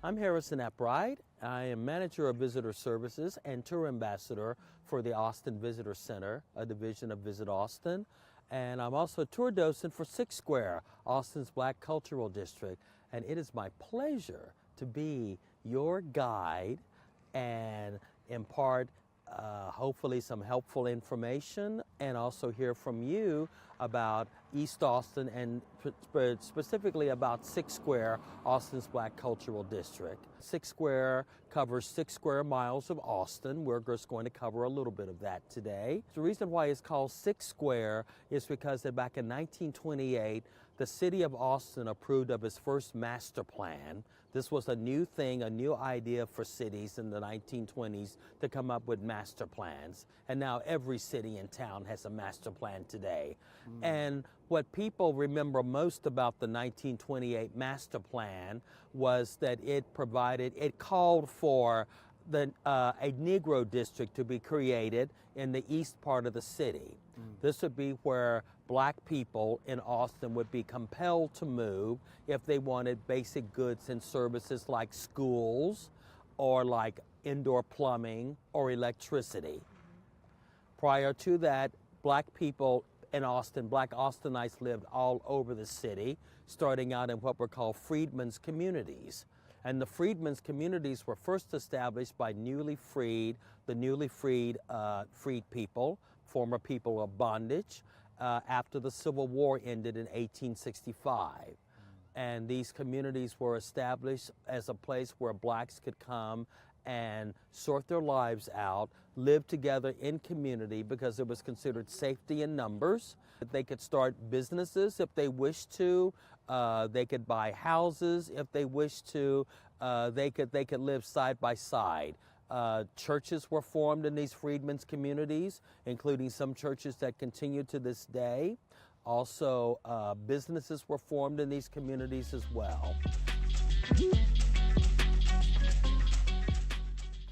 I'm Harrison Eppright. I am Manager of Visitor Services and Tour Ambassador for the Austin Visitor Center, a division of Visit Austin. And I'm also a tour docent for Six Square, Austin's Black Cultural District. And it is my pleasure to be your guide and impart hopefully some helpful information and also hear from you about East Austin and specifically about Six Square, Austin's Black Cultural District. Six Square covers 6 square miles of Austin. We're just going to cover a little bit of that today. The reason why it's called Six Square is because back in 1928, the city of Austin approved of its first master plan. This was a new thing, a new idea for cities in the 1920s to come up with master plans. And now every city in town has a master plan today. And what people remember most about the 1928 master plan was that it called for a Negro district to be created in the east part of the city. This would be where black people in Austin would be compelled to move if they wanted basic goods and services like schools or like indoor plumbing or electricity. Prior to that, black people in Austin, black Austinites lived all over the city, starting out in what were called freedmen's communities. And the freedmen's communities were first established by freed people, former people of bondage, after the Civil War ended in 1865. And these communities were established as a place where blacks could come and sort their lives out, live together in community because it was considered safety in numbers. They could start businesses if they wished to. They could buy houses if they wished to. They could live side by side. Churches were formed in these freedmen's communities, including some churches that continue to this day. Also, businesses were formed in these communities as well.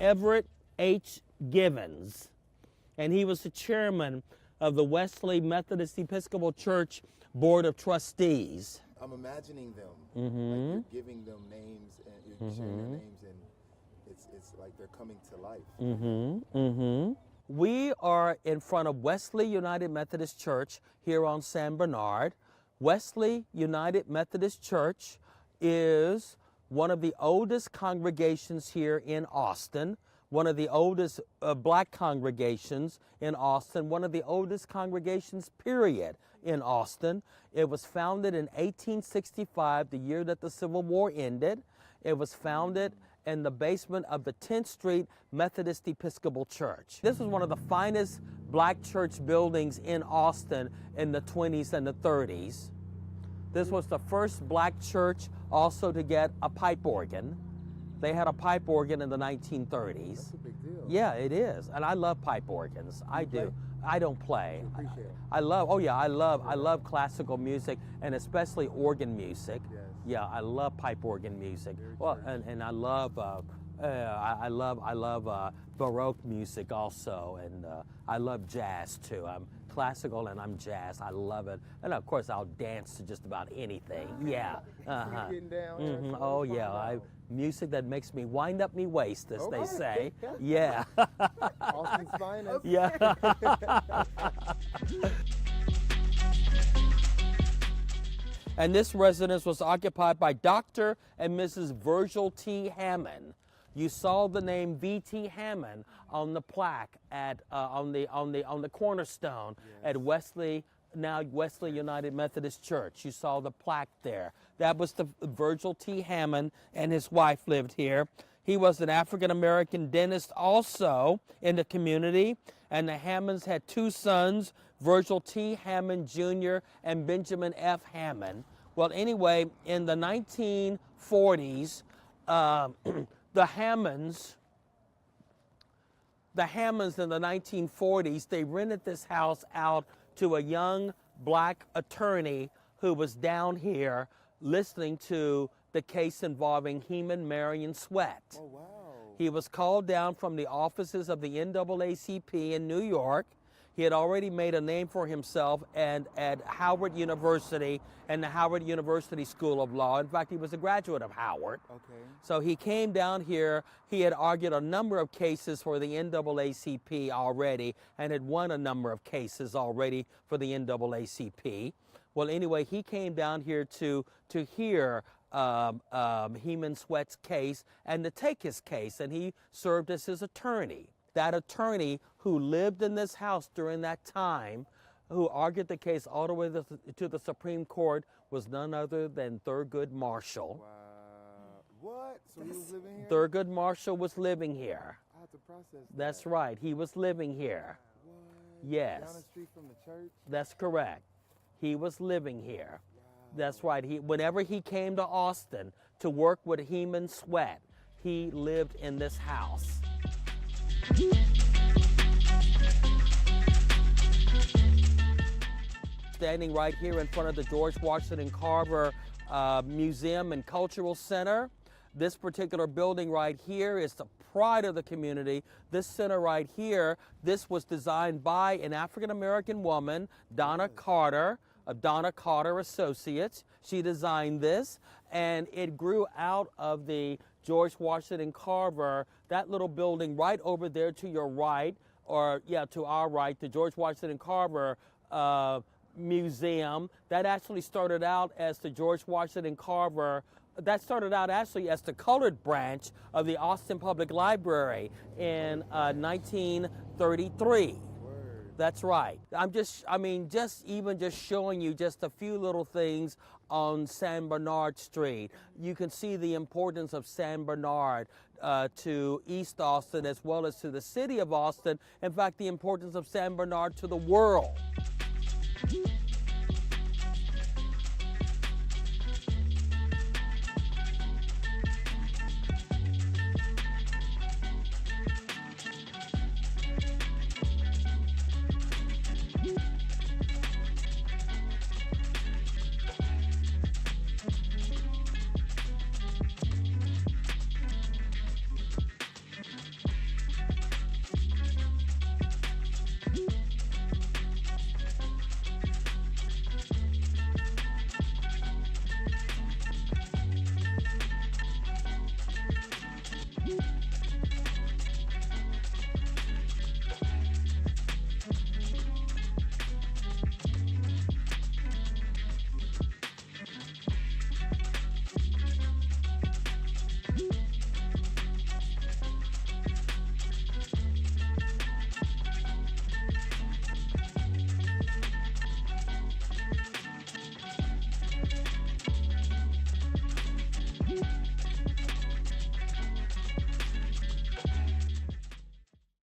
Everett H. Givens, and he was the chairman of the Wesley Methodist Episcopal Church Board of Trustees. I'm imagining them, like you're giving them names and you're sharing their names, and it's like they're coming to life. We are in front of Wesley United Methodist Church here on San Bernard. Wesley United Methodist Church is one of the oldest congregations here in Austin, one of the oldest black congregations in Austin, one of the oldest congregations, period, in Austin. It was founded in 1865, the year that the Civil War ended. It was founded in the basement of the 10th Street Methodist Episcopal Church. This was one of the finest black church buildings in Austin in the 20s and the 30s. This was the first black church also to get a pipe organ. They had a pipe organ in the 1930s. That's a big deal. Yeah, it is. And I love pipe organs. I do. I don't play. You appreciate it. I love classical music and especially organ music. Yes. Yeah, I love pipe organ music. Very Well, true. and I love Baroque music also, and I love jazz too. I'm classical and I'm jazz. I love it, and of course I'll dance to just about anything. Yeah. Getting down. Oh yeah, music that makes me wind up me waist, as they Okay. say. Yeah. Austin's finest. Yeah. And this residence was occupied by Dr. and Mrs. Virgil T. Hammond. You saw the name V.T. Hammond on the plaque at on the cornerstone at Wesley United Methodist Church. You saw the plaque there. That was the Virgil T. Hammond, and his wife lived here. He was an African-American dentist also in the community, and the Hammonds had 2 sons, Virgil T. Hammond Jr. and Benjamin F. Hammond. Well, anyway, in the 1940s, the Hammonds in the 1940s, they rented this house out to a young black attorney who was down here listening to the case involving Heman, Marion Sweat. Oh, wow. He was called down from the offices of the NAACP in New York. He had already made a name for himself and at Howard University and the Howard University School of Law. In fact, he was a graduate of Howard. Okay. So he came down here. He had argued a number of cases for the NAACP already and had won a number of cases already for the NAACP. Well, anyway, he came down here to hear Heman Sweat's case and to take his case, and he served as his attorney. That attorney who lived in this house during that time, who argued the case all the way to the Supreme Court, was none other than Thurgood Marshall. Wow. What? So he was living here? Thurgood Marshall was living here. I have to process that. That's right. He was living here. What? Yes. Down the street from the church? That's correct. He was living here. Wow. That's right. Whenever he came to Austin to work with Heman Sweat, he lived in this house. Standing right here in front of the George Washington Carver Museum and Cultural Center. This particular building right here is the pride of the community. This center right here, this was designed by an African-American woman, Donna Carter, of Donna Carter Associates. She designed this, and it grew out of the George Washington Carver, that little building right over there to your right, or yeah, to our right, the George Washington Carver Museum. That actually started out as the George Washington Carver, that started out actually as the colored branch of the Austin Public Library in 1933. That's right. Just showing you just a few little things on San Bernard Street. You can see the importance of San Bernard to East Austin as well as to the city of Austin. In fact, the importance of San Bernard to the world.